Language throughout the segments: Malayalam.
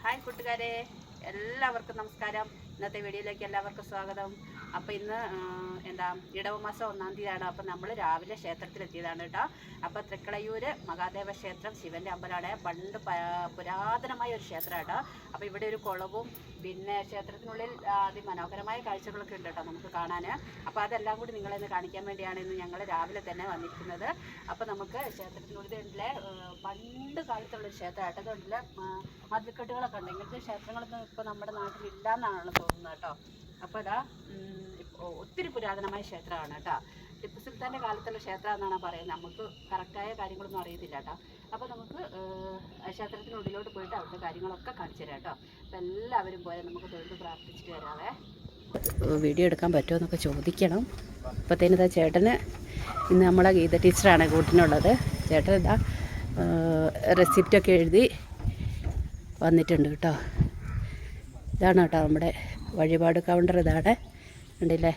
ഹായ് കൂട്ടുകാരെ, എല്ലാവർക്കും നമസ്കാരം. ഇന്നത്തെ വീഡിയോയിലേക്ക് എല്ലാവർക്കും സ്വാഗതം. അപ്പോൾ ഇന്ന് ഇടവമാസം 1-ാം തീയതിയാണ്. അപ്പോൾ നമ്മൾ രാവിലെ ക്ഷേത്രത്തിലെത്തിയതാണ് കേട്ടോ. അപ്പോൾ തൃക്കളയൂർ മഹാദേവ ക്ഷേത്രം ശിവൻ്റെ അമ്പലമാണ്. പണ്ട് പുരാതനമായ ഒരു ക്ഷേത്രമാണ് കേട്ടോ. അപ്പോൾ ഇവിടെ ഒരു കുളവും പിന്നെ ക്ഷേത്രത്തിനുള്ളിൽ അതിമനോഹരമായ കാഴ്ചകളൊക്കെ ഉണ്ട് കേട്ടോ നമുക്ക് കാണാൻ. അപ്പോൾ അതെല്ലാം കൂടി നിങ്ങളെന്ന് കാണിക്കാൻ വേണ്ടിയാണ് ഇന്ന് ഞങ്ങൾ രാവിലെ തന്നെ വന്നിരിക്കുന്നത്. അപ്പോൾ നമുക്ക് ക്ഷേത്രത്തിനുള്ളിലെ പണ്ട് കാലത്തുള്ളൊരു ക്ഷേത്രമായിട്ട് അതുകൊണ്ടില്ല മതിൽക്കെട്ടുകളൊക്കെ ഉണ്ട്. ഇങ്ങനത്തെ ക്ഷേത്രങ്ങളൊന്നും ഇപ്പോൾ നമ്മുടെ നാട്ടിലില്ല എന്നാണ് തോന്നുന്നത് കേട്ടോ. അപ്പോൾ അതാ ഒത്തിരി പുരാതനമായ ക്ഷേത്രമാണ് കേട്ടോ. ടിപ്പു സുൽത്താൻ്റെ കാലത്തുള്ള ക്ഷേത്രം എന്നാണ് പറയുന്നത്. നമുക്ക് കറക്റ്റായ കാര്യങ്ങളൊന്നും അറിയത്തില്ല കേട്ടോ. അപ്പോൾ നമുക്ക് ക്ഷേത്രത്തിനുള്ളിലോട്ട് പോയിട്ട് അവിടുത്തെ കാര്യങ്ങളൊക്കെ കാണിച്ചു തരാം കേട്ടോ. അപ്പോൾ എല്ലാവരും പോലെ നമുക്ക് തൊഴുത് പ്രാർത്ഥിച്ചിട്ട് വരാവേ. വീഡിയോ എടുക്കാൻ പറ്റുമോ എന്നൊക്കെ ചോദിക്കണം. അപ്പോഴത്തേനിതാ ചേട്ടന് ഇന്ന് നമ്മളെ ഗീത ടീച്ചറാണ് കൂട്ടിനുള്ളത്. ചേട്ടൻ ഇതാ റെസിപ്റ്റൊക്കെ എഴുതി വന്നിട്ടുണ്ട് കേട്ടോ. ഇതാണ് കേട്ടോ നമ്മുടെ വഴിപാട് കൗണ്ടർ. ഇതാണ് ഉണ്ടല്ലേ,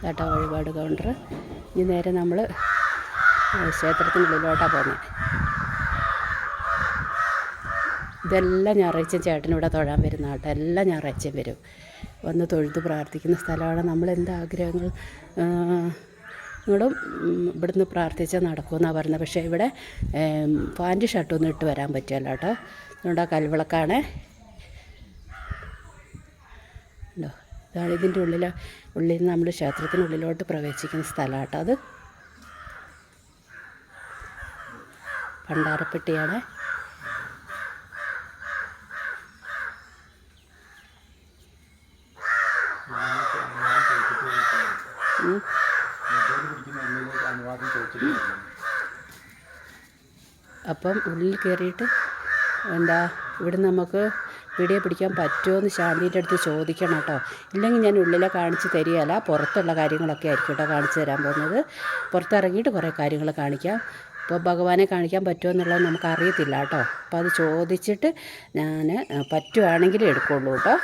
കേട്ടോ വഴിപാട് കൗണ്ടർ. ഇനി നേരെ നമ്മൾ ക്ഷേത്രത്തിനുള്ളിലോട്ടാണ് പോകുന്നത്. ഇതെല്ലാം ഞായറാഴ്ചയും ചേട്ടനിവിടെ തൊഴാൻ വരുന്ന കേട്ടോ. എല്ലാ ഞായറാഴ്ചയും വരും, വന്ന് തൊഴുത് പ്രാർത്ഥിക്കുന്ന സ്ഥലമാണ്. നമ്മളെന്ത് ആഗ്രഹങ്ങൾ നിങ്ങളും ഇവിടുന്ന് പ്രാർത്ഥിച്ചാൽ നടക്കുമെന്നാണ് പറയുന്നത്. പക്ഷേ ഇവിടെ പാൻറ്റ് ഷർട്ടൊന്നും ഇട്ട് വരാൻ പറ്റില്ല കേട്ടോ. അതുകൊണ്ട് ആ കൽവിളക്കാണ് ഉണ്ടോ. ഇതാണ് ഇതിൻ്റെ ഉള്ളിൽ നിന്ന് നമ്മൾ ക്ഷേത്രത്തിനുള്ളിലോട്ട് പ്രവേശിക്കുന്ന സ്ഥലമാണ് കേട്ടോ. അത് ഭണ്ഡാരപ്പെട്ടിയാണ്. അപ്പം ഉള്ളിൽ കയറിയിട്ട് ഇവിടെ നമുക്ക് വീഡിയോ പിടിക്കാൻ പറ്റുമോ എന്ന് ശാന്തിൻ്റെ അടുത്ത് ചോദിക്കണം കേട്ടോ. ഇല്ലെങ്കിൽ ഞാൻ ഉള്ളിലെ കാണിച്ച് തരികയല്ല, പുറത്തുള്ള കാര്യങ്ങളൊക്കെ ആയിരിക്കും കേട്ടോ കാണിച്ചു തരാൻ പോകുന്നത്. പുറത്തിറങ്ങിയിട്ട് കുറേ കാര്യങ്ങൾ കാണിക്കാം. ഇപ്പോൾ ഭഗവാനെ കാണിക്കാൻ പറ്റുമോ എന്നുള്ളത് നമുക്കറിയത്തില്ല കേട്ടോ. അപ്പോൾ അത് ചോദിച്ചിട്ട് ഞാൻ പറ്റുവാണെങ്കിലും എടുക്കുള്ളൂ കേട്ടോ.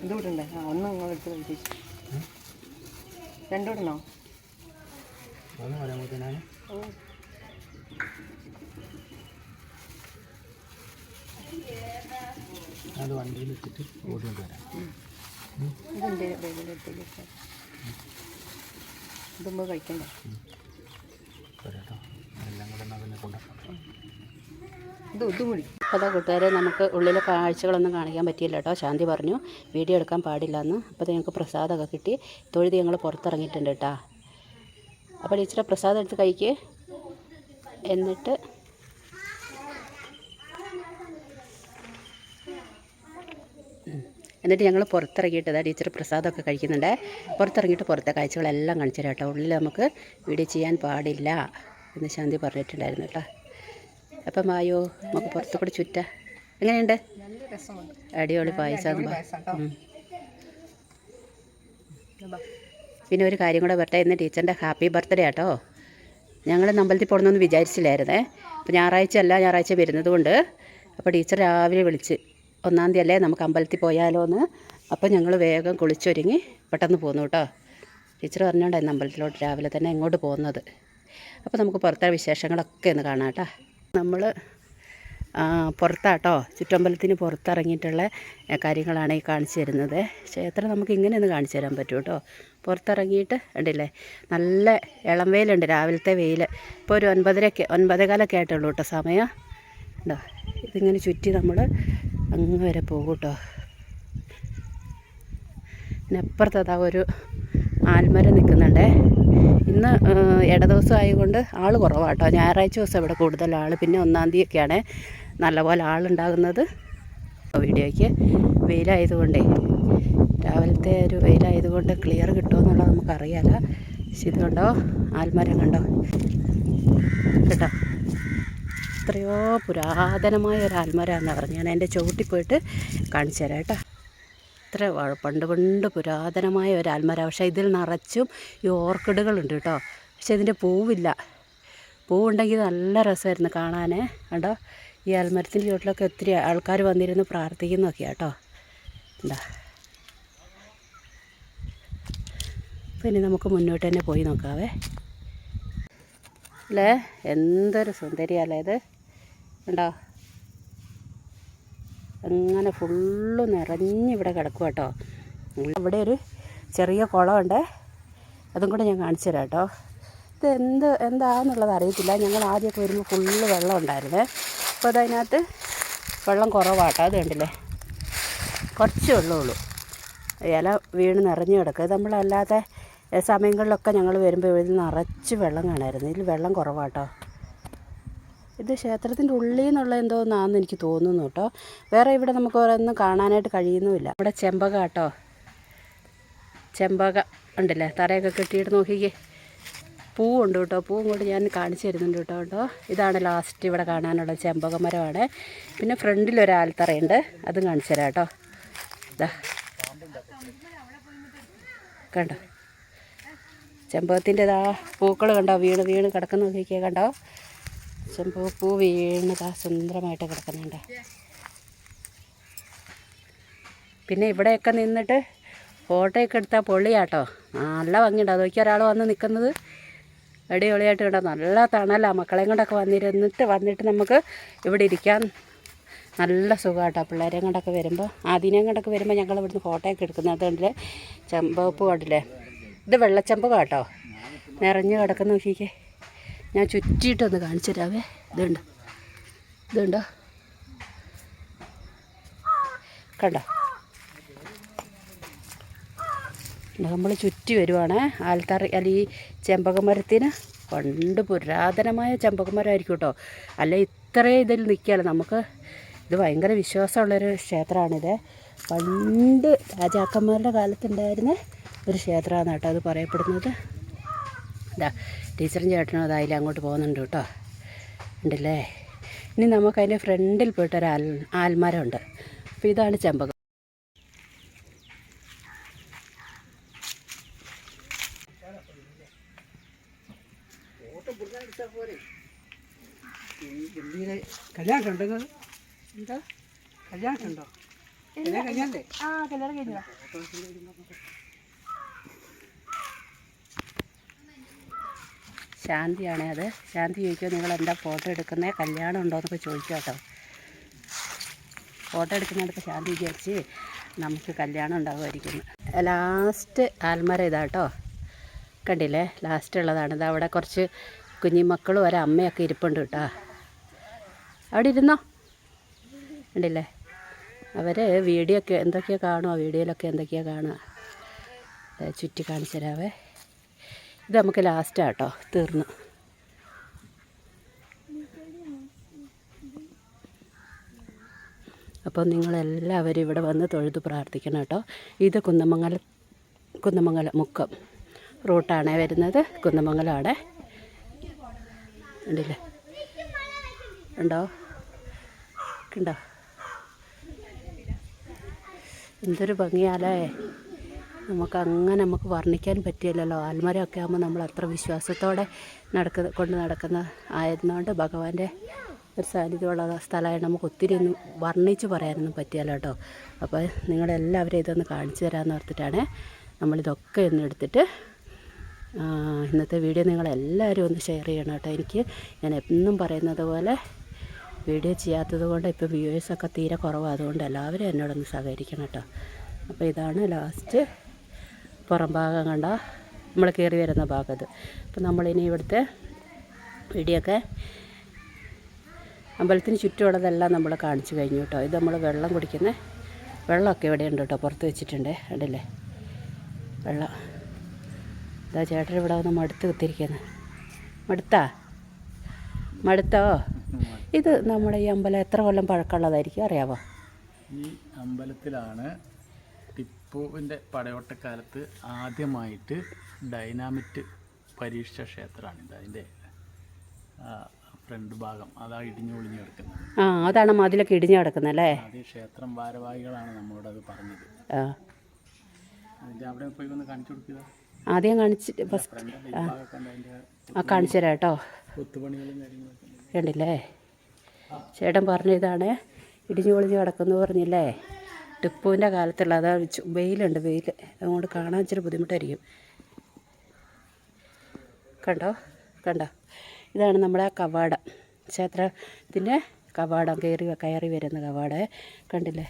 ഇതുകൂടെ ഒന്ന് നിങ്ങളെടുത്ത് കഴിച്ചു രണ്ടുകൂടണോ? അത് വണ്ടിയിൽ വെച്ചിട്ട് ഓടിക്കൊണ്ട് വരാം. ഇതെൻ്റെ ബേബിലെടുത്തേക്ക് ഇതുമ്പോൾ കഴിക്കണ്ടേ കേട്ടോ. എല്ലാം കൂടെ അതിനെ കൊണ്ടുപോകാം. ഇതുകൂടി അതാ കൂട്ടുകാരെ, നമുക്ക് ഉള്ളിലെ കാഴ്ചകളൊന്നും കാണിക്കാൻ പറ്റിയില്ല കേട്ടോ. ശാന്തി പറഞ്ഞു വീഡിയോ എടുക്കാൻ പാടില്ല എന്ന്. അപ്പോൾ ഞങ്ങൾക്ക് പ്രസാദമൊക്കെ കിട്ടി. തൊഴുതി ഞങ്ങൾ പുറത്തിറങ്ങിയിട്ടുണ്ട് കേട്ടോ. അപ്പോൾ ടീച്ചറെ പ്രസാദം എടുത്ത് കഴിക്കുക. എന്നിട്ട് ഞങ്ങൾ പുറത്തിറങ്ങിയിട്ട് ടീച്ചർ പ്രസാദമൊക്കെ കഴിക്കുന്നുണ്ട്. പുറത്തിറങ്ങിയിട്ട് പുറത്തെ കാഴ്ചകളെല്ലാം കാണിച്ചു തരാം കേട്ടോ. ഉള്ളിൽ നമുക്ക് വീഡിയോ ചെയ്യാൻ പാടില്ല എന്ന് ശാന്തി പറഞ്ഞിട്ടുണ്ടായിരുന്നു കേട്ടോ. അപ്പം വായോ നമുക്ക് പുറത്തു കൂടെ ചുറ്റാം. എങ്ങനെയുണ്ട്? അടിപൊളി പായസം. പിന്നെ ഒരു കാര്യം കൂടെ പറട്ടെ, ഇന്ന് ടീച്ചറിൻ്റെ ഹാപ്പി ബർത്ത്ഡേ ആട്ടോ. ഞങ്ങൾ അമ്പലത്തിൽ പോകണമെന്ന് വിചാരിച്ചില്ലായിരുന്നേ. അപ്പോൾ ഞായറാഴ്ച വരുന്നത് കൊണ്ട് അപ്പോൾ ടീച്ചർ രാവിലെ വിളിച്ച് 1-ാം തീയതി അല്ലേ നമുക്ക് അമ്പലത്തിൽ പോയാലോ എന്ന്. അപ്പോൾ ഞങ്ങൾ വേഗം കുളിച്ചൊരുങ്ങി പെട്ടെന്ന് പോന്നു കേട്ടോ. ടീച്ചർ പറഞ്ഞുകൊണ്ടായിരുന്നു അമ്പലത്തിലോട്ട് രാവിലെ തന്നെ ഇങ്ങോട്ട് പോകുന്നത്. അപ്പോൾ നമുക്ക് പുറത്തെ വിശേഷങ്ങളൊക്കെ ഒന്ന് കാണാം കേട്ടോ. നമ്മൾ പുറത്താട്ടോ, ചുറ്റമ്പലത്തിന് പുറത്തിറങ്ങിയിട്ടുള്ള കാര്യങ്ങളാണ് ഈ കാണിച്ചു തരുന്നത്. ക്ഷേത്രം നമുക്ക് ഇങ്ങനെ ഒന്ന് കാണിച്ചു തരാൻ പറ്റും കേട്ടോ. പുറത്തിറങ്ങിയിട്ട് ഉണ്ടല്ലേ, നല്ല ഇളം വെയിലുണ്ട്, രാവിലത്തെ വെയിൽ. ഇപ്പോൾ ഒരു 9:15 ആയിട്ടുള്ളൂ കേട്ടോ സമയം. ഉണ്ടോ, ഇതിങ്ങനെ ചുറ്റി നമ്മൾ അങ്ങ് വരെ പോകും കേട്ടോ. പിന്നെ അപ്പുറത്തതാ ഒരു ആൽമരം നിൽക്കുന്നുണ്ടേ. ഇന്ന് ഇടദിവസം ആയതുകൊണ്ട് ആൾ കുറവാട്ടോ. ഞായറാഴ്ച ദിവസം ഇവിടെ കൂടുതൽ ആൾ. പിന്നെ 1-ാം തീയതിയൊക്കെയാണ് നല്ലപോലെ ആളുണ്ടാകുന്നത്. വീഡിയോയ്ക്ക് വെയിലായതുകൊണ്ടേ, രാവിലത്തെ ഒരു വെയിലായതുകൊണ്ട് ക്ലിയർ കിട്ടുമെന്നുള്ളത് നമുക്കറിയാമല്ല. പക്ഷെ ഇത് കണ്ടോ, ആൽമരം കണ്ടോ കേട്ടോ. എത്രയോ പുരാതനമായ ഒരു ആൽമരമാണെന്ന് പറഞ്ഞു. ഞാൻ എൻ്റെ ചുവട്ടിൽ പോയിട്ട് കാണിച്ചു തരാം കേട്ടോ. ഇത്ര പണ്ട് പുരാതനമായ ഒരു ആൽമരം. പക്ഷേ ഇതിൽ നിറച്ചും ഈ ഓർക്കിഡുകളുണ്ട് കേട്ടോ. പക്ഷേ ഇതിൻ്റെ പൂവില്ല. പൂവുണ്ടെങ്കിൽ നല്ല രസമായിരുന്നു കാണാൻ കേട്ടോ. ഈ ആൽമരത്തിൻ്റെ ചുവട്ടിലൊക്കെ ഒത്തിരി ആൾക്കാർ വന്നിരുന്ന് പ്രാർത്ഥിക്കുന്നൊക്കെയാണ് കേട്ടോ. എന്താ പിന്നെ നമുക്ക് മുന്നോട്ട് തന്നെ പോയി നോക്കാവേ. അല്ലേ എന്തൊരു സുന്ദരിയല്ലേ ഇത് ഉണ്ടോ അങ്ങനെ ഫുള്ള് നിറഞ്ഞിവിടെ കിടക്കും കേട്ടോ. ഇവിടെ ഒരു ചെറിയ കുളമുണ്ട്, അതും കൂടെ ഞാൻ കാണിച്ചു തരാം കേട്ടോ. ഇത് എന്താണെന്നുള്ളത് അറിയത്തില്ല. ഞങ്ങൾ ആദ്യമൊക്കെ വരുമ്പോൾ ഫുള്ള് വെള്ളം ഉണ്ടായിരുന്നേ. അപ്പോൾ അതതിനകത്ത് വെള്ളം കുറവാട്ടോ. അത് കണ്ടില്ലേ, കുറച്ച് വെള്ളമുള്ളൂ, ഇല വീണ് നിറഞ്ഞു കിടക്കുക. നമ്മളല്ലാത്ത സമയങ്ങളിലൊക്കെ ഞങ്ങൾ വരുമ്പോൾ ഇതിൽ നിറച്ച് വെള്ളം കാണാമായിരുന്നു. ഇതിൽ വെള്ളം കുറവാട്ടോ. ഇത് ക്ഷേത്രത്തിൻ്റെ ഉള്ളിൽ നിന്നുള്ള എന്തോന്നാണെന്ന് എനിക്ക് തോന്നുന്നു കേട്ടോ. വേറെ ഇവിടെ നമുക്ക് ഓരോന്നും കാണാനായിട്ട് കഴിയുന്നുമില്ല. ഇവിടെ ചെമ്പക കേട്ടോ, ചെമ്പക ഉണ്ടല്ലേ, തറയൊക്കെ കെട്ടിയിട്ട് നോക്കിക്കേ. പൂവുണ്ട് കേട്ടോ, പൂവും കൊണ്ട് ഞാൻ കാണിച്ചു തരുന്നുണ്ട് കേട്ടോ. ഇതാണ് ലാസ്റ്റ് ഇവിടെ കാണാനുള്ള ചെമ്പക മരമാണ്. പിന്നെ ഫ്രണ്ടിലൊരു ആൽത്തറയുണ്ട്, അതും കാണിച്ചു തരാം കേട്ടോ. ഇതാ കണ്ടോ ചെമ്പകത്തിൻ്റെ പൂക്കൾ കണ്ടോ, വീണ് വീണ് കിടക്കുന്ന നോക്കിക്കേ. കണ്ടോ ചെമ്പകപ്പൂ വീണതാ സുന്ദരമായിട്ട് കിടക്കുന്നുണ്ട്. പിന്നെ ഇവിടെയൊക്കെ നിന്നിട്ട് ഫോട്ടോയൊക്കെ എടുത്താൽ പൊള്ളിയാട്ടോ, നല്ല ഭംഗിയുണ്ട്. അത് നോക്കി ഒരാൾ വന്ന് നിൽക്കുന്നത് അടിപൊളിയായിട്ട് കണ്ടോ. നല്ല തണലാണ്. മക്കളെയും കൊണ്ടൊക്കെ വന്നിട്ട് നമുക്ക് ഇവിടെ ഇരിക്കാൻ നല്ല സുഖമാട്ടോ. പിള്ളേരെയും കൊണ്ടൊക്കെ വരുമ്പോൾ ആദ്യം കൊണ്ടൊക്കെ വരുമ്പോൾ ഞങ്ങൾ ഇവിടുന്ന് ഫോട്ടോയൊക്കെ എടുക്കുന്നത്. അതുകൊണ്ട് ചെമ്പകപ്പൂ കണ്ടില്ലേ, ഇത് വെള്ളച്ചെമ്പകം കേട്ടോ, നിറഞ്ഞ് കിടക്കുന്ന നോക്കിക്കേ. ഞാൻ ചുറ്റിയിട്ടൊന്ന് കാണിച്ചു തരാവേ. ഇതുണ്ടോ കണ്ടോ, നമ്മൾ ചുറ്റി വരുവാണ്. ആൽത്തറ അല്ല ഈ ചെമ്പകമരത്തിന് പണ്ട് പുരാതനമായ ചെമ്പകമരമായിരിക്കും കേട്ടോ, അല്ല ഇത്രയും ഇതിൽ നിൽക്കുകയല്ല. നമുക്ക് ഇത് ഭയങ്കര വിശ്വാസമുള്ളൊരു ക്ഷേത്രമാണിത്. പണ്ട് രാജാക്കന്മാരുടെ കാലത്തുണ്ടായിരുന്ന ഒരു ക്ഷേത്രമാണ് കേട്ടോ അത് പറയപ്പെടുന്നത്. ഇതാ ടീച്ചറും ചേട്ടനും അതായാലും അങ്ങോട്ട് പോകുന്നുണ്ട് കേട്ടോ, ഉണ്ടല്ലേ. ഇനി നമുക്കതിൻ്റെ ഫ്രണ്ടിൽ പോയിട്ടൊരു ആൽമരമുണ്ട്. അപ്പോൾ ഇതാണ് ചെമ്പകം. കല്യാണം ഉണ്ടോ? എന്താ കല്യാണം ഉണ്ടോ? കഴിഞ്ഞല്ലേ? ആ കല്യാണം കഴിഞ്ഞതാ. ശാന്തിയാണേ അത്. ശാന്തി ചോദിക്കുമോ നിങ്ങൾ എന്താ ഫോട്ടോ എടുക്കുന്നത്, കല്യാണം ഉണ്ടോ എന്നൊക്കെ ചോദിക്കും കേട്ടോ. ഫോട്ടോ എടുക്കുന്നിടത്ത് ശാന്തി വിചാരിച്ച് നമുക്ക് കല്യാണം ഉണ്ടാകുമായിരിക്കുന്നു. ലാസ്റ്റ് ആൽമര ഇതാ കേട്ടോ, കണ്ടില്ലേ, ലാസ്റ്റ് ഉള്ളതാണ്. ഇത് അവിടെ കുറച്ച് കുഞ്ഞിമക്കളും ഒരമ്മയൊക്കെ ഇരിപ്പുണ്ട് കേട്ടോ. അവിടെ ഇരുന്നോ, കണ്ടില്ലേ. അവർ വീഡിയോ ഒക്കെ എന്തൊക്കെയാണ് കാണുക, വീഡിയോയിലൊക്കെ എന്തൊക്കെയാണ് കാണുക. ചുറ്റി കാണിച്ചു തരാവേ. ഇത് നമുക്ക് ലാസ്റ്റാണ് കേട്ടോ, തീർന്നു. അപ്പോൾ നിങ്ങളെല്ലാവരും ഇവിടെ വന്ന് തൊഴുത് പ്രാർത്ഥിക്കണം കേട്ടോ. ഇത് കുന്നമംഗലം മുക്കം റൂട്ടാണ് വരുന്നത്. കുന്നമംഗലമാണ്, ഉണ്ടല്ലേ, ഉണ്ടോ എന്തൊരു ഭംഗിയാലേ. നമുക്ക് വർണ്ണിക്കാൻ പറ്റില്ലല്ലോ. ആൽമരമൊക്കെ ആകുമ്പോൾ നമ്മൾ അത്ര വിശ്വാസത്തോടെ കൊണ്ട് നടക്കുന്ന ആയിരുന്നുകൊണ്ട് ഭഗവാന്റെ ഒരു സാന്നിധ്യമുള്ള സ്ഥലമായി നമുക്ക് ഒത്തിരി ഒന്നും വർണ്ണിച്ച് പറയാനൊന്നും പറ്റിയല്ലോ കേട്ടോ. അപ്പോൾ നിങ്ങളെല്ലാവരും ഇതൊന്ന് കാണിച്ചു തരാമെന്ന് ഓർത്തിട്ടാണ് നമ്മളിതൊക്കെ ഒന്ന് എടുത്തിട്ട് ഇന്നത്തെ വീഡിയോ നിങ്ങളെല്ലാവരും ഒന്ന് ഷെയർ ചെയ്യണം കേട്ടോ. ഞാൻ എന്നും പറയുന്നത് പോലെ വീഡിയോ ചെയ്യാത്തത് കൊണ്ട് ഇപ്പോൾ വ്യൂവേഴ്സൊക്കെ തീരെ കുറവാണ്. അതുകൊണ്ട് എല്ലാവരും എന്നോടൊന്ന് സഹകരിക്കണം കേട്ടോ. അപ്പോൾ ഇതാണ് ലാസ്റ്റ് പുറം ഭാഗം കണ്ട നമ്മൾ കയറി വരുന്ന ഭാഗം. ഇത് അപ്പോൾ നമ്മളിനി ഇവിടുത്തെ വീഡിയോ ഒക്കെ അമ്പലത്തിന് ചുറ്റുമുള്ളതെല്ലാം നമ്മൾ കാണിച്ചു കഴിഞ്ഞു കേട്ടോ. ഇത് നമ്മൾ വെള്ളം കുടിക്കുന്ന വെള്ളമൊക്കെ ഇവിടെ ഉണ്ട് കേട്ടോ, പുറത്ത് വെച്ചിട്ടുണ്ട്, കണ്ടില്ലേ വെള്ളം. ഇതാ ചേട്ടൻ ഇവിടെ വന്ന് മടുത്ത് കുത്തിരിക്കുന്നത്. മടുത്തോ? ഇത് നമ്മുടെ ഈ അമ്പലം എത്ര കൊല്ലം പഴക്കമുള്ളതായിരിക്കും അറിയാവോ? ഈ അമ്പലത്തിലാണ് ടിപ്പുവിൻ്റെ പടയോട്ടക്കാലത്ത് ആദ്യമായിട്ട് ഡൈനാമിറ്റ് പരീക്ഷിച്ച ക്ഷേത്രമാണിത്. അതിൻ്റെ ഫ്രണ്ട് ഭാഗം അതാ ഇടിഞ്ഞു ഒളിഞ്ഞു കിടക്കുന്നത്. അതാണ് മതിലൊക്കെ ഇടിഞ്ഞു കിടക്കുന്നല്ലേ. അത് ക്ഷേത്രം ഭാരവാഹികളാണ് നമ്മളോട് അത് പറഞ്ഞത്. അതിൻ്റെ അവിടെ പോയി ഒന്ന് കാണിച്ചു കൊടുക്കുക. ആദ്യം കാണിച്ചിട്ട് കാണിച്ചു തരാം കേട്ടോ. കൊത്തുപണികളും കാര്യങ്ങളൊക്കെ കണ്ടില്ലേ, ചേട്ടൻ പറഞ്ഞതാണ് ഇടിഞ്ഞു പൊളിഞ്ഞ് കിടക്കുന്നു പറഞ്ഞില്ലേ. ടിപ്പുവിൻ്റെ കാലത്തുള്ള അതാ വെയിലുണ്ട്, വെയിൽ അതുകൊണ്ട് കാണാൻ ഇച്ചിരി ബുദ്ധിമുട്ടായിരിക്കും. കണ്ടോ ഇതാണ് നമ്മുടെ കവാടം, ക്ഷേത്രത്തിൻ്റെ കവാടം, കയറി വരുന്ന കവാടം കണ്ടില്ലേ.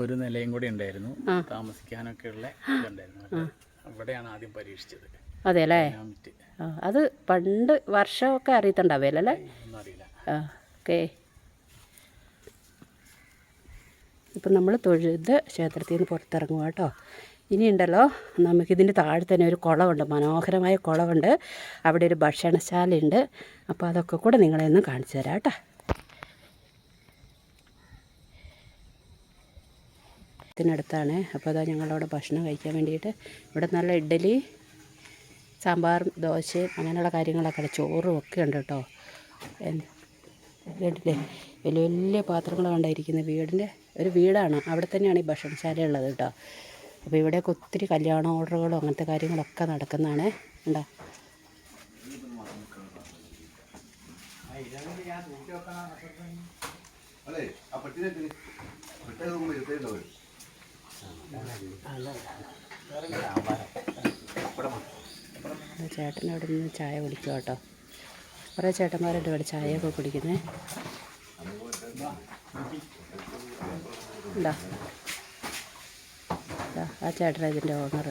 ഒരു നിലയും കൂടി ഉണ്ടായിരുന്നു, താമസിക്കാനൊക്കെ ഉള്ള ഇതുണ്ടായിരുന്നു. അവിടെയാണ് ആദ്യം പരീക്ഷിച്ചത്. അതെ അല്ലേ. അത് പണ്ട് വർഷമൊക്കെ അറിയത്തുണ്ടാവില്ലല്ലേ. ഒന്നും അറിയില്ല. ഓക്കെ. ഇപ്പം നമ്മൾ തൊഴുത് ക്ഷേത്രത്തിൽ നിന്ന് പുറത്തിറങ്ങുക കേട്ടോ. ഇനിയുണ്ടല്ലോ, നമുക്കിതിൻ്റെ താഴെ തന്നെ ഒരു കുളമുണ്ട്, മനോഹരമായ കുളമുണ്ട്. അവിടെ ഒരു ഭക്ഷണശാലയുണ്ട്. അപ്പോൾ അതൊക്കെ കൂടെ നിങ്ങളെ ഒന്ന് കാണിച്ചു തരാം കേട്ടോ. ത്തിനടുത്താണ്. അപ്പോൾ അതാ ഞങ്ങളവിടെ ഭക്ഷണം കഴിക്കാൻ വേണ്ടിയിട്ട് ഇവിടെ നല്ല ഇഡ്ഡലി, സാമ്പാറും ദോശയും അങ്ങനെയുള്ള കാര്യങ്ങളൊക്കെ, ചോറും ഒക്കെ ഉണ്ട് കേട്ടോ. കേട്ടില്ലേ, വലിയ വലിയ പാത്രങ്ങൾ കണ്ടായിരിക്കുന്നത്. വീടിൻ്റെ ഒരു വീടാണ്, അവിടെ തന്നെയാണ് ഈ ഭക്ഷണശാല ഉള്ളത് കേട്ടോ. അപ്പോൾ ഇവിടെയൊക്കെ ഒത്തിരി കല്യാണ ഓർഡറുകളും അങ്ങനത്തെ കാര്യങ്ങളൊക്കെ നടക്കുന്നതാണ്. ഉണ്ടോ. ചേട്ടൻ അവിടെ നിന്ന് ചായ കുടിക്കുക കേട്ടോ. കുറേ ചേട്ടന്മാരുണ്ട് ഇവിടെ ചായയൊക്കെ കുടിക്കുന്നത്. ഉണ്ടോ, ആ ചേട്ടനാണ് ഇതിൻ്റെ ഓണർ.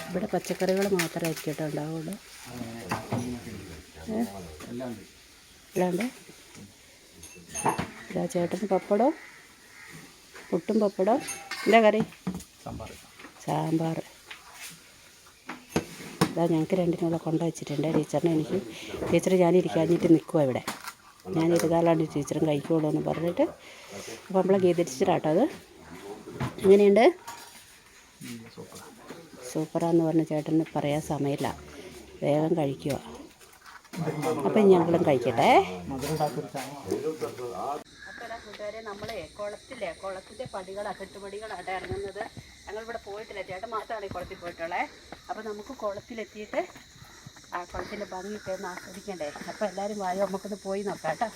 ഇവിടെ പച്ചക്കറികൾ മാത്രമായിരിക്കും കേട്ടോ ഉണ്ടാവുള്ളൂ. അല്ലാണ്ട് ഇതാ ചേട്ടന് പപ്പടവും പുട്ടും പപ്പടം. എന്താ കറി? സാമ്പാർ. ഇതാ ഞങ്ങൾക്ക് രണ്ടിനുള്ള കൊണ്ട വെച്ചിട്ടുണ്ട് ടീച്ചറിനെ. എനിക്ക് ടീച്ചർ ഞാനിരിക്കാഞ്ഞിട്ട് നിൽക്കുക ഇവിടെ, ഞാനിരുന്നാലാണ് ടീച്ചറും കഴിക്കുള്ളൂ എന്ന് പറഞ്ഞിട്ട്. അപ്പോൾ നമ്മളെ ഗീതിരിച്ചിട്ടാട്ടോ അത്. എങ്ങനെയുണ്ട്? സൂപ്പറാന്ന് പറഞ്ഞ ചേട്ടന് പറയാൻ സമയമില്ല, വേഗം കഴിക്കുക. അപ്പം ഞങ്ങളും കഴിക്കട്ടെ. അപ്പോൾ കൂട്ടുകാരെ, നമ്മളെ കുളത്തിൻ്റെ പടികളാണ്, കെട്ടുപടികളാണ് ഇറങ്ങുന്നത്. ഞങ്ങളിവിടെ പോയിട്ടില്ല, ചേട്ടൻ മാത്രമാണ് ഈ കുളത്തിൽ പോയിട്ടുള്ളത്. അപ്പോൾ നമുക്ക് കുളത്തിലെത്തിയിട്ട് ആ കുളത്തിൻ്റെ ഭംഗിയൊക്കെ ഒന്ന് ആസ്വദിക്കണ്ടേ. അപ്പോൾ എല്ലാവരും വായോ, നമുക്കൊന്ന് പോയി നോക്കാം കേട്ടോ.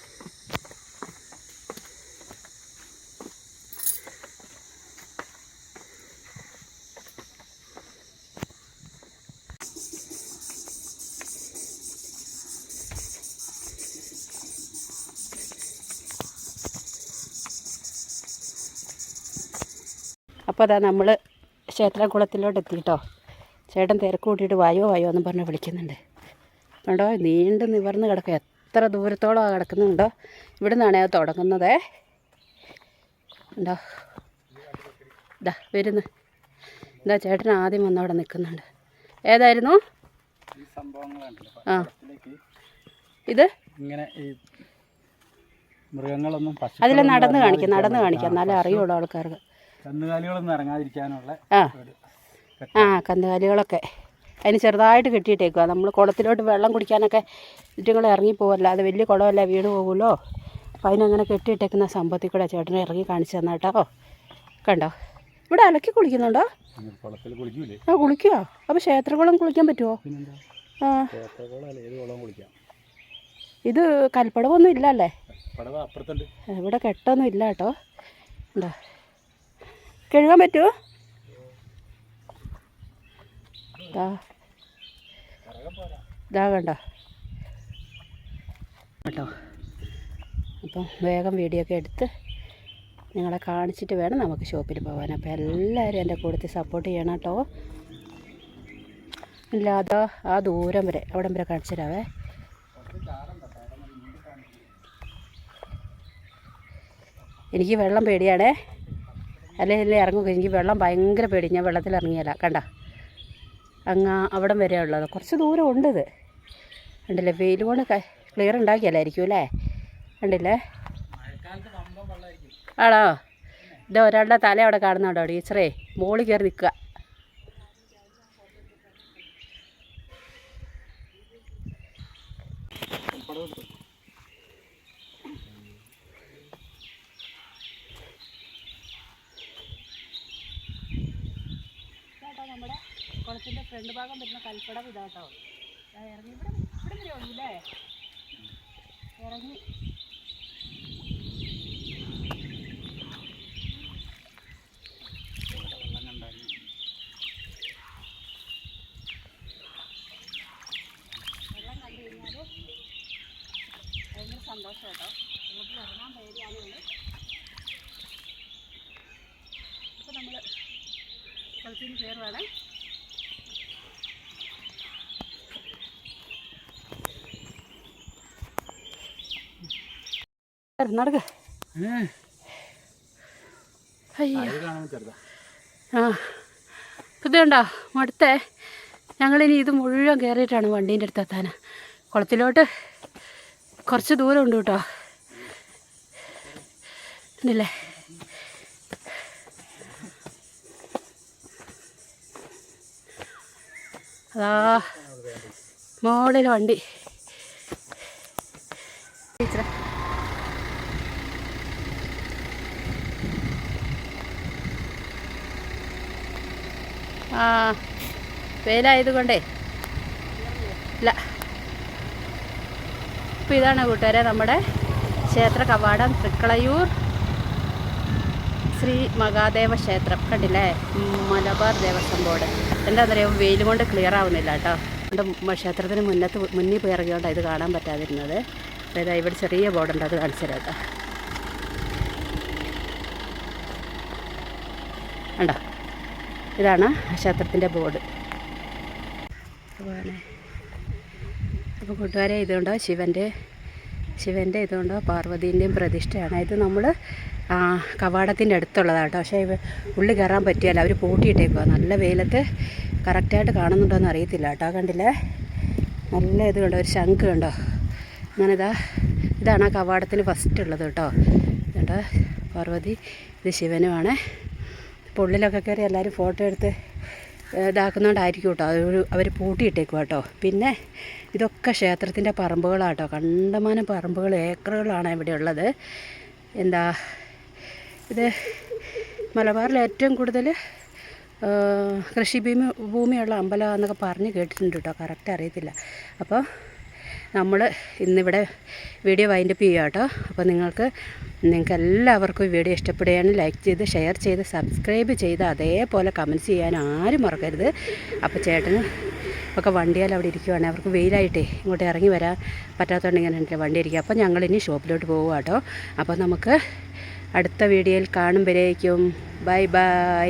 അപ്പോൾ അതാ നമ്മൾ ക്ഷേത്രകുളത്തിലോട്ട് എത്തിയിട്ടോ. ചേട്ടൻ തിരക്ക് കൂട്ടിയിട്ട് വായോ എന്ന് പറഞ്ഞ് വിളിക്കുന്നുണ്ട്. കണ്ടോ, നീണ്ട് നിവർന്ന് കിടക്കുക. എത്ര ദൂരത്തോളം കിടക്കുന്നുണ്ടോ. ഇവിടെ നിന്നാണ് അത് തുടങ്ങുന്നത്. ഉണ്ടോ, ഇതാ വരുന്നു. എന്താ ചേട്ടൻ ആദ്യം വന്നവിടെ നിൽക്കുന്നുണ്ട്. ഏതായിരുന്നു? ആ, ഇത് ഇങ്ങനെ ഈ മൃഗങ്ങളൊന്നും അതിൽ നടന്ന് കാണിക്കാം എന്നാലേ അറിയുള്ളൂ ആൾക്കാർക്ക്. കന്നുകാലികളൊന്നും ഇറങ്ങാതിരിക്കാനുള്ള കന്നുകാലികളൊക്കെ അതിന് ചെറുതായിട്ട് കെട്ടിയിട്ടേക്കുക. നമ്മൾ കുളത്തിലോട്ട് വെള്ളം കുടിക്കാനൊക്കെ ഇറ്റുങ്ങൾ ഇറങ്ങിപ്പോവല്ല, അത് വലിയ കുളമല്ല, വീട് പോകുമല്ലോ. അപ്പോൾ അതിനങ്ങനെ കെട്ടിയിട്ടേക്കുന്ന സംഭവത്തിൽ കൂടെ ചേട്ടനെ ഇറങ്ങി കാണിച്ചു തന്നാട്ടോ. കണ്ടോ, ഇവിടെ അലക്കി കുളിക്കുന്നുണ്ടോ? ആ, കുളിക്കുക. അപ്പോൾ ക്ഷേത്രകുളം കുളിക്കാൻ പറ്റുമോ? ആ, ഇത് കൽപ്പടവൊന്നും ഇല്ലല്ലേ, ഇവിടെ കെട്ടൊന്നും ഇല്ല കേട്ടോ. ഉണ്ടോ, കഴുകാൻ പറ്റുമോ? ഇതാ കണ്ടോ കേട്ടോ. അപ്പം വേഗം വീഡിയോ ഒക്കെ എടുത്ത് നിങ്ങളെ കാണിച്ചിട്ട് വേണം നമുക്ക് ഷോപ്പിൽ പോകാൻ. അപ്പോൾ എല്ലാവരും എൻ്റെ കൂട്ടത്തിൽ സപ്പോർട്ട് ചെയ്യണം കേട്ടോ. ഇല്ല, അതാ ആ ദൂരം വരെ, അവിടം വരെ കാണിച്ചു തരാവേ. എനിക്ക് വെള്ളം പേടിയാണേ, അല്ലെങ്കിൽ ഇറങ്ങുക. എനിക്ക് വെള്ളം ഭയങ്കര പേടി, ഞാൻ വെള്ളത്തിൽ ഇറങ്ങിയല്ല. കണ്ട അങ്ങ് അവിടം വരെ ഉള്ളത്, കുറച്ച് ദൂരം ഉണ്ട്. ഇത് കണ്ടില്ലേ, വെയിൽ കൊണ്ട് ക്ലിയർ ഉണ്ടാക്കിയല്ലായിരിക്കും അല്ലേ. കണ്ടില്ലേ, ആണോ? ഇത് ഒരാളുടെ തല അവിടെ കാണുന്നുണ്ടോ ടീച്ചറേ, മോളിൽ കയറി നിൽക്കുക. നമ്മുടെ കുളത്തിൻ്റെ ഫ്രണ്ട് ഭാഗം വരുന്ന കൽപ്പടം ഇതാട്ടോ. ഇറങ്ങി ഇവിടെ വരെ ഉള്ളൂ അല്ലേ, ഇറങ്ങി സന്തോഷം കേട്ടോ. നമുക്ക് ഇറങ്ങാൻ പേടിയാണെങ്കിലും ഇപ്പോൾ നമ്മൾ കുളത്തിൽ നിന്ന് കയറുവാണ്. നടക്ക്. അയ്യോ ആ ഇത് കണ്ടോ മടുത്തേ. ഞങ്ങളിനി ഇത് മുഴുവൻ കയറിയിട്ടാണ് വണ്ടീൻ്റെ അടുത്ത് എത്താൻ. കുളത്തിലോട്ട് കുറച്ച് ദൂരം ഉണ്ട് കേട്ടോ. ഇല്ലേ അതാ മോളിൽ വണ്ടി. ടീച്ചറെ ആ വെയിലായതുകൊണ്ടേ ഇല്ല. അപ്പോൾ ഇതാണ് കൂട്ടുകാരെ നമ്മുടെ ക്ഷേത്ര കവാടം, തൃക്കളയൂർ ശ്രീ മഹാദേവ ക്ഷേത്രം. കണ്ടില്ലേ, മലബാർ ദേവസ്വം ബോർഡ്. എന്താണെന്ന് പറയുക, വെയിൽ കൊണ്ട് ക്ലിയർ ആവുന്നില്ല കേട്ടോ. നമ്മുടെ ക്ഷേത്രത്തിന് മുന്നിൽ പോയി ഇറങ്ങിയോണ്ടാണ് ഇത് കാണാൻ പറ്റാതിരുന്നത്. അതായത് ഇവിടെ ചെറിയ ബോർഡുണ്ട്, അത് കാണിച്ചു തരാം കേട്ടോ. കണ്ടോ, ഇതാണ് ക്ഷേത്രത്തിൻ്റെ ബോർഡ്. അപ്പോൾ കൂട്ടുകാരെ ഇതുകൊണ്ടോ ശിവൻ്റെ ഇതുകൊണ്ടോ പാർവതീൻ്റെയും പ്രതിഷ്ഠയാണ്. ഇത് നമ്മൾ കവാടത്തിൻ്റെ അടുത്തുള്ളതാണ് കേട്ടോ. പക്ഷേ ഉള്ളിൽ കയറാൻ പറ്റിയല്ല, അവർ പൂട്ടിയിട്ടേക്കുക. നല്ല വെയിലത്ത് കറക്റ്റായിട്ട് കാണുന്നുണ്ടോയെന്ന് അറിയത്തില്ല കേട്ടോ. കണ്ടില്ലേ, നല്ല ഇത് കണ്ടോ, ഒരു ശംഖ് കണ്ടോ. അങ്ങനെ ഇതാണ് ആ കവാടത്തിന് ഫസ്റ്റ് ഉള്ളത് കേട്ടോ. കേട്ടോ പാർവതി, ഇത് ശിവനുമാണ്. അപ്പോൾ ഉള്ളിലൊക്കെ കയറി എല്ലാവരും ഫോട്ടോ എടുത്ത് ഇതാക്കുന്നതുകൊണ്ടായിരിക്കും കേട്ടോ അവർ പൂട്ടിയിട്ടേക്കും കേട്ടോ. പിന്നെ ഇതൊക്കെ ക്ഷേത്രത്തിൻ്റെ പറമ്പുകളാട്ടോ. കണ്ടമാനം പറമ്പുകൾ, ഏക്കറുകളാണ് ഇവിടെ ഉള്ളത്. എന്താ ഇത് മലബാറിൽ ഏറ്റവും കൂടുതൽ ഭൂമിയുള്ള അമ്പലം എന്നൊക്കെ പറഞ്ഞ് കേട്ടിട്ടുണ്ട് കേട്ടോ. കറക്റ്റ് അറിയത്തില്ല. അപ്പോൾ നമ്മൾ ഇന്നിവിടെ വീഡിയോ വൈൻഡപ്പ് ചെയ്യുക കേട്ടോ. അപ്പോൾ നിങ്ങൾക്ക് എല്ലാവർക്കും ഈ വീഡിയോ ഇഷ്ടപ്പെടുകയാണ്. ലൈക്ക് ചെയ്ത് ഷെയർ ചെയ്ത് സബ്സ്ക്രൈബ് ചെയ്ത് അതേപോലെ കമൻറ്റ്സ് ചെയ്യാൻ ആരും മറക്കരുത്. അപ്പോൾ ചേട്ടന് ഒക്കെ വണ്ടിയാൽ അവിടെ ഇരിക്കുവാണ്. അവർക്ക് വെയിലായിട്ടേ ഇങ്ങോട്ട് ഇറങ്ങി വരാൻ പറ്റാത്തതുകൊണ്ട് ഇങ്ങനെ വണ്ടി ഇരിക്കുക. അപ്പോൾ ഞങ്ങളിനി ഷോപ്പിലോട്ട് പോകുക കേട്ടോ. അപ്പോൾ നമുക്ക് അടുത്ത വീഡിയോയിൽ കാണുമ്പോഴേക്കും ബൈ ബൈ.